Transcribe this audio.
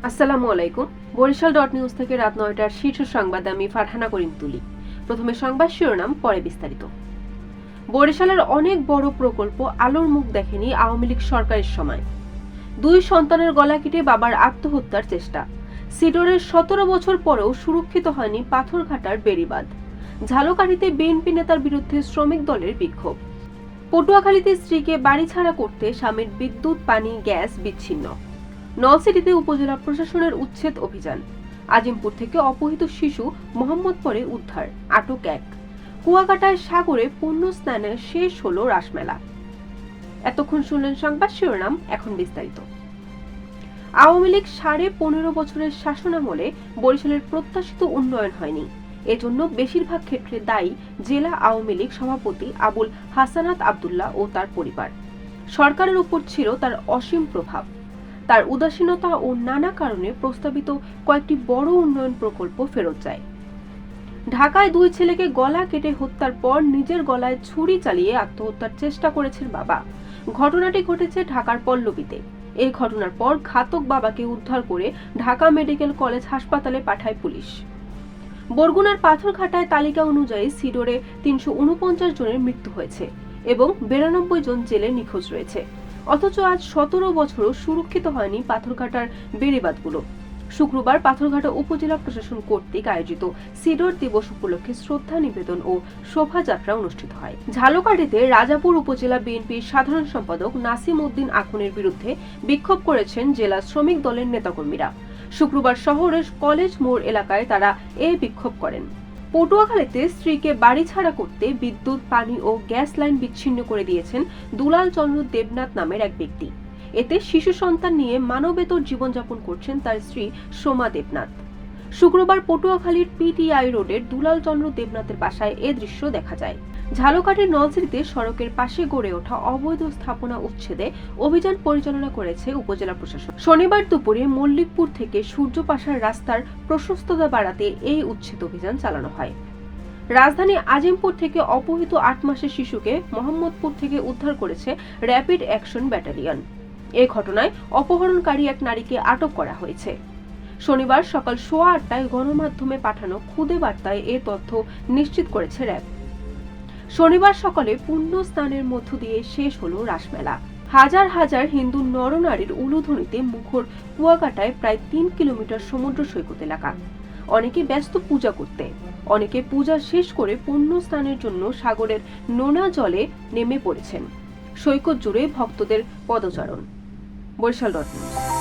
আসসালামু আলাইকুম। বরিশাল.নিউজ থেকে রাত ৯টার শীর্ষ সংবাদে আমি ফারহানা করিম তুলি। প্রথমে সংবাদ শিরোনাম, পরে বিস্তারিত। বরিশালের অনেক বড় প্রকল্প আলোর মুখ দেখেনি আওয়ামী লীগ সরকারের সময়। ২ সন্তানের গলা কেটে বাবার আত্মহত্যার চেষ্টা। সিডরের ১৭ বছর পরেও সুরক্ষিত হয়নি পাথরঘাটার বেড়িবাঁধ। ঝালকাঠিতে বিএনপি নেতার বিরুদ্ধে শ্রমিক দলের বিক্ষোভ। পটুয়াখালীতে স্ত্রীকে বাড়ি ছাড়া করতে স্বামীর বিদ্যুৎ, পানি, গ্যাস বিচ্ছিন্ন। নলছিটিতে উপজেলা প্রশাসনের উচ্ছেদ অভিযান। আজিমপুর থেকে অপহৃত শিশু মোহাম্মদপুরে উদ্ধার, আটক ১। কুয়াকাটায় সাগরে পুণ্য স্নানে শেষ হলো রাসমেলা। এতক্ষণ শুনলেন সংবাদ শিরোনাম, এখন বিস্তারিত। আওয়ামী লীগ ১৫.৫ বছরের শাসনামলে বরিশালের প্রত্যাশিত উন্নয়ন হয়নি। এজন্য বেশিরভাগ ক্ষেত্রে দায়ী জেলা আওয়ামী লীগ সভাপতি আবুল হাসানাত আব্দুল্লাহ ও তার পরিবার। সরকারের উপর ছিল তার অসীম প্রভাব। তার উদাসীনতা ও নানা কারণে প্রস্তাবিত কয়েকটি বড় উন্নয়ন প্রকল্প ফেরত যায়। ঢাকায় ২ ছেলেকে গলা কেটে হত্যার পর নিজের গলায় ছুরি চালিয়ে আত্মহত্যার চেষ্টা করেছেন বাবা। ঘটনাটি ঘটেছে ঢাকার পল্লবীতে। এই ঘটনার পর ঘাতক বাবাকে উদ্ধার করে ঢাকা মেডিকেল কলেজ হাসপাতালে পাঠায় পুলিশ। বরগুনার পাথরঘাটায় তালিকা অনুযায়ী সিডরে ৩৪৯ জনের মৃত্যু হয়েছে এবং ৯২ জন জেলে নিখোঁজ রয়েছে। অথচ আজ ১৭ বছরও সুরক্ষিত হয়নি পাথরঘাটার বেড়িবাঁধগুলো। শুক্রবার পাথরঘাটা উপজেলা প্রশাসন কর্তৃক আয়োজিত সিডর দিবস উপলক্ষে শ্রদ্ধা নিবেদন ও শোভাযাত্রা অনুষ্ঠিত হয়। ঝালকাঠিতে রাজাপুর উপজেলা বিএনপির সাধারণ সম্পাদক নাসিম উদ্দিন আখনের বিরুদ্ধে বিক্ষোভ করেছেন জেলা শ্রমিক দলের নেতাকর্মীরা। শুক্রবার শহরের কলেজ মোড় এলাকায় তারা এই বিক্ষোভ করেন। পটুয়াখালীতে স্ত্রীকে বাড়ি ছাড়া করতে বিদ্যুৎ, পানি ও গ্যাস লাইন বিচ্ছিন্ন করে দিয়েছেন দুলাল চন্দ্র দেবনাথ নামের এক ব্যক্তি। এতে শিশু সন্তান নিয়ে মানবেতর জীবনযাপন করছেন তার স্ত্রী সোমা দেবনাথ। শুক্রবার পটুয়াখালীর পিটিআই রোডের দুলাল চন্দ্র দেবনাথের বাসায় এ দৃশ্য দেখা যায়। ঝালকাঠির নলছিটিতে সড়কের পাশে গড়ে ওঠা অবৈধ স্থাপনা উচ্ছেদে অভিযান পরিচালনা করেছে উপজেলা প্রশাসন। শনিবার দুপুরে মল্লিকপুর থেকে সূর্যপাশার রাস্তার প্রশস্ততা বাড়াতে এই উচ্ছেদ অভিযান চালানো হয়। রাজধানী আজিমপুর থেকে অপহৃত ৮ মাসের শিশুকে মোহাম্মদপুর থেকে উদ্ধার করেছে র্যাপিড অ্যাকশন ব্যাটালিয়ন। এ ঘটনায় অপহরণকারী এক নারীকে আটক করা হয়েছে। শনিবার সকাল ৮:১৮টায় গণমাধ্যমে পাঠানো খুদে বার্তায় এ তথ্য নিশ্চিত করেছে র্যাব। শনিবার সকালে পুণ্য স্নানের মধ্য দিয়ে শেষ হলো রাসমেলা। হাজার হাজার হিন্দু নরনারীর উলুধ্বনিতে মুখর কুয়াকাটায় প্রায় ৩ কিলোমিটার সমুদ্র সৈকত এলাকা। অনেকে ব্যস্ত পূজা করতে, অনেকে পূজা শেষ করে পুণ্য স্নানের জন্য সাগরের নোনা জলে নেমে পড়েছেন। সৈকত জুড়ে ভক্তদের পদচারণ। বরিশাল.নিউজ।